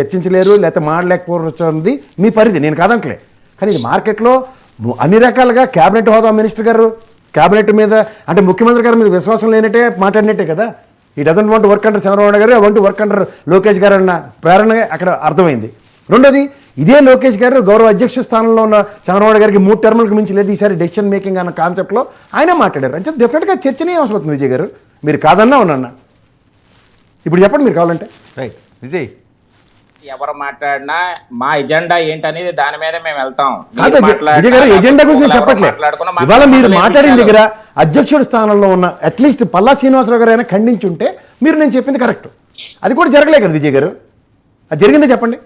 చర్చించలేరు లేకపోతే మాడలేకపోతుంది మీ పరిధి, నేను కాదంటలే. కానీ ఇది మార్కెట్లో అన్ని రకాలుగా క్యాబినెట్ హోదా మినిస్టర్ గారు క్యాబినెట్ మీద అంటే ముఖ్యమంత్రి గారి మీద విశ్వాసం లేనట్టే మాట్లాడినట్టే కదా. He doesn't want work under Chandrababu Naidu గారు, I want work under Lokesh గారు అన్న ప్రేరణగా అక్కడ అర్థమైంది. రెండోది, ఇదే లోకేష్ గారు గౌరవ అధ్యక్ష స్థానంలో ఉన్న చంద్రబాబు గారికి 3 టర్ములకు మించి లేదు ఈసారి డెసిషన్ మేకింగ్ అన్న కాన్సెప్ట్లో ఆయన మాట్లాడారు. అంటే డెఫినెట్గా చర్చనే అవసరం అవుతుంది విజయ్ గారు, మీరు కాదన్నా అవునన్నా. ఇప్పుడు చెప్పండి మీరు కావాలంటే. రైట్ విజయ్, ఎవరు మాట్లాడినా మా ఎజెండా ఏంటనేది దాని మీద మేము వెళ్తాం. విజయ్ గారు ఎజెండా గురించి నేను చెప్పట్లేదు. ఇవాళ మీరు మాట్లాడిన దగ్గర అధ్యక్షుడి స్థానంలో ఉన్న అట్లీస్ట్ పల్లా శ్రీనివాసరావు గారు అయినా ఖండించుంటే మీరు నేను చెప్పింది కరెక్ట్. అది కూడా జరగలేదు కదా విజయ్ గారు, అది జరిగిందే చెప్పండి.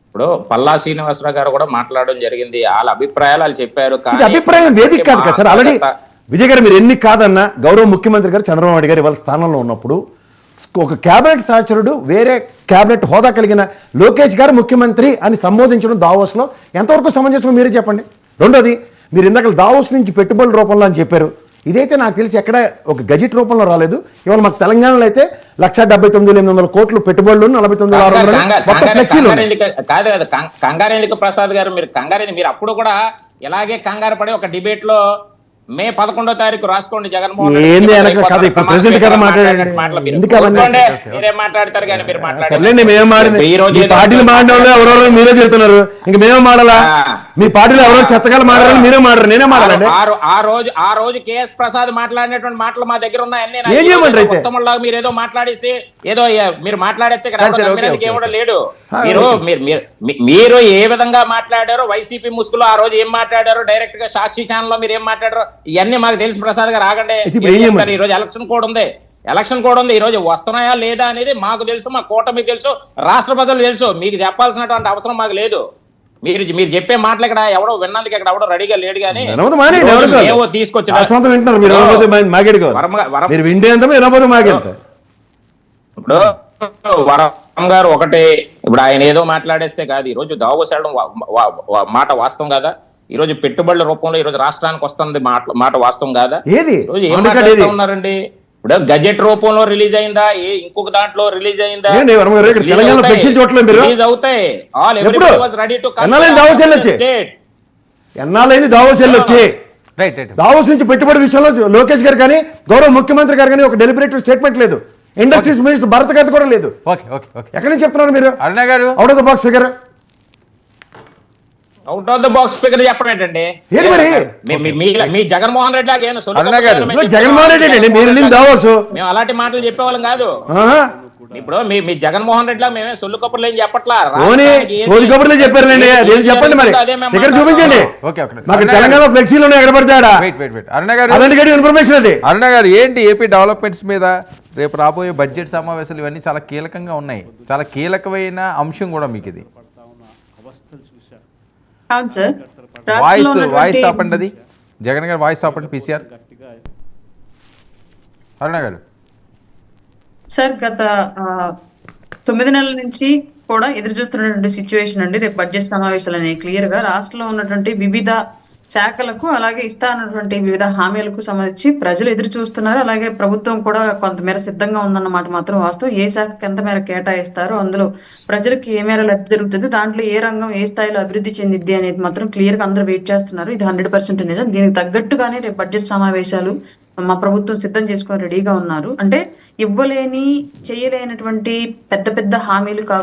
ఇప్పుడు పల్లా శ్రీనివాసరావు గారు కూడా మాట్లాడడం జరిగింది, వాళ్ళ అభిప్రాయాలు వాళ్ళు చెప్పారు. ఇది అభిప్రాయం వేదిక కాదు కదా సార్. ఆల్రెడీ విజయ్ గారు మీరు ఎన్ని కాదన్నా గౌరవ ముఖ్యమంత్రి గారు చంద్రబాబు నాయుడు గారు ఇవాళ స్థానంలో ఉన్నప్పుడు ఒక క్యాబినెట్ సహచరుడు వేరే క్యాబినెట్ హోదా కలిగిన లోకేష్ గారు ముఖ్యమంత్రి అని సంబోధించడం దావోస్లో ఎంతవరకు సమంజసం మీరే చెప్పండి. రెండోది, మీరు ఇందాక దావోస్ నుంచి పెట్టుబడుల రూపంలో అని చెప్పారు. ఇదైతే నాకు తెలిసి ఎక్కడ ఒక గజెట్ రూపంలో రాలేదు. ఇవాళ మాకు తెలంగాణలో అయితే 1,79,800 కోట్లు పెట్టుబడులు, 49,600 ఫ్లెక్సీలు. కాదు కదా కంగారు ఎందుకు ప్రసాద్ గారు, మీరు కంగారు మీరు అప్పుడు కూడా ఇలాగే కంగారు పడి ఒక డిబేట్ లో మే 11వ తారీఖు రాసుకోండి జగన్మోహన్ మాట్లాడతారు కానీ మీరు మీరే చెప్తున్నారు. ఇంక మేమే మాడాలా? మీ పార్టీలో ఎవరో చెత్తగా మాట్లాడాలి, మీరే మాడరు, నేనే మాట్లాడండి. ఆ రోజు కేఎస్ ప్రసాద్ మాట్లాడినటువంటి మాటలు మా దగ్గర ఉన్నాయన్నీ. మీరు ఏదో మాట్లాడేసి ఏదో మీరు మాట్లాడేస్తే ఏమో లేడు. మీరు ఏ విధంగా మాట్లాడారో వైసీపీ ముసుగులో ఆ రోజు ఏం మాట్లాడారో డైరెక్ట్ గా సాక్షి ఛానల్లో మీరు ఏం మాట్లాడారో ఇవన్నీ మాకు తెలుసు. ప్రసాద్ గారు ఆగండి, ఈ రోజు ఎలక్షన్ కోడ్ ఉంది, ఈ రోజు వస్తున్నాయా లేదా అనేది మాకు తెలుసు, మా కూటమికి తెలుసు, రాష్ట్ర ప్రజలు తెలుసు. మీకు చెప్పాల్సినటువంటి అవసరం మాకు లేదు. మీరు చెప్పే మాటలు ఇక్కడ ఎవడో విన్నందుకు ఇక్కడ ఎవడో రెడీగా లేడు. కానీ తీసుకొచ్చి ఇప్పుడు వరం గారు ఒకటే, ఇప్పుడు ఆయన ఏదో మాట్లాడేస్తే కాదు. ఈ రోజు దావోస్ వెళ్ళడం మాట వాస్తవం కాదా? ఈ రోజు పెట్టుబడుల రూపంలో ఈ రోజు రాష్ట్రానికి వస్తుంది మాట వాస్తవం కాదా? ఏం మాట్లాడుతూ ఉన్నారండి? ఇప్పుడు గజెట్ రూపంలో రిలీజ్ అయిందా, ఇంకొక దాంట్లో రిలీజ్ అయిందా? రిలీజ్ అవుతాయి. దావోస్ నుంచి పెట్టుబడి విషయంలో లోకేష్ గారు కానీ గౌరవ ముఖ్యమంత్రి గారు కానీ ఒక డెలిబరేటివ్ స్టేట్మెంట్ లేదు. ఇండస్ట్రీస్ మినిస్టర్ భరత్ గారు కూడా లేదు. ఎక్కడి నుంచి చెప్తున్నారు మీరు? Out of the box figure, out of the box figure చెప్పడం ఏంటండి? మీ జగన్మోహన్ రెడ్డి లాగా జగన్మోహన్ రెడ్డి మేము అలాంటి మాటలు చెప్పేవాళ్ళం కాదు. ఇప్పుడు మీ జగన్మోహన్ రెడ్డి లాగా మేమే సొల్లు కబుర్లు ఏం చెప్పట్లా, చెప్పారండి. చెప్పండి మరి ఇక్కడ చూపించండి. తెలంగాణ ఫ్లెక్సీలో ఎక్కడ పడతాడా ఇన్ఫర్మేషన్ అది. అరుణ గారు ఏంటి ఏపీ డెవలప్మెంట్స్ మీద రేపు రాబోయే బడ్జెట్ సమావేశాలు ఇవన్నీ చాలా కీలకంగా ఉన్నాయి, చాలా కీలకమైన అంశం కూడా మీకు ఇది. వాయిస్ ఆపండి, అది జగన్ గారు వాయిస్ ఆపండి. పీసీఆర్ అరుణ గారు సార్, గత 9 నెలల నుంచి కూడా ఎదురు చూస్తున్నటువంటి సిచ్యువేషన్ అండి. రేపు బడ్జెట్ సమావేశాలు అనేవి క్లియర్ గా రాష్ట్రంలో ఉన్నటువంటి వివిధ శాఖలకు అలాగే ఇస్తానటువంటి వివిధ హామీలకు సంబంధించి ప్రజలు ఎదురు చూస్తున్నారు. అలాగే ప్రభుత్వం కూడా కొంతమేర సిద్ధంగా ఉందన్నమాట మాత్రం వాస్తవం. ఏ శాఖకు ఎంత మేర కేటాయిస్తారో, అందులో ప్రజలకు ఏ మేర లబ్ధి జరుగుతుంది, దాంట్లో ఏ రంగం ఏ స్థాయిలో అభివృద్ధి చెందిద్ది అనేది మాత్రం క్లియర్ గా అందరూ వెయిట్ చేస్తున్నారు. ఇది 100% నిజం. దీనికి తగ్గట్టుగానే రేపు బడ్జెట్ సమావేశాలు మా ప్రభుత్వం సిద్ధం చేసుకొని రెడీగా ఉన్నారు. అంటే ఇవ్వలేని చేయలేనటువంటి పెద్ద పెద్ద హామీలు కాకుండా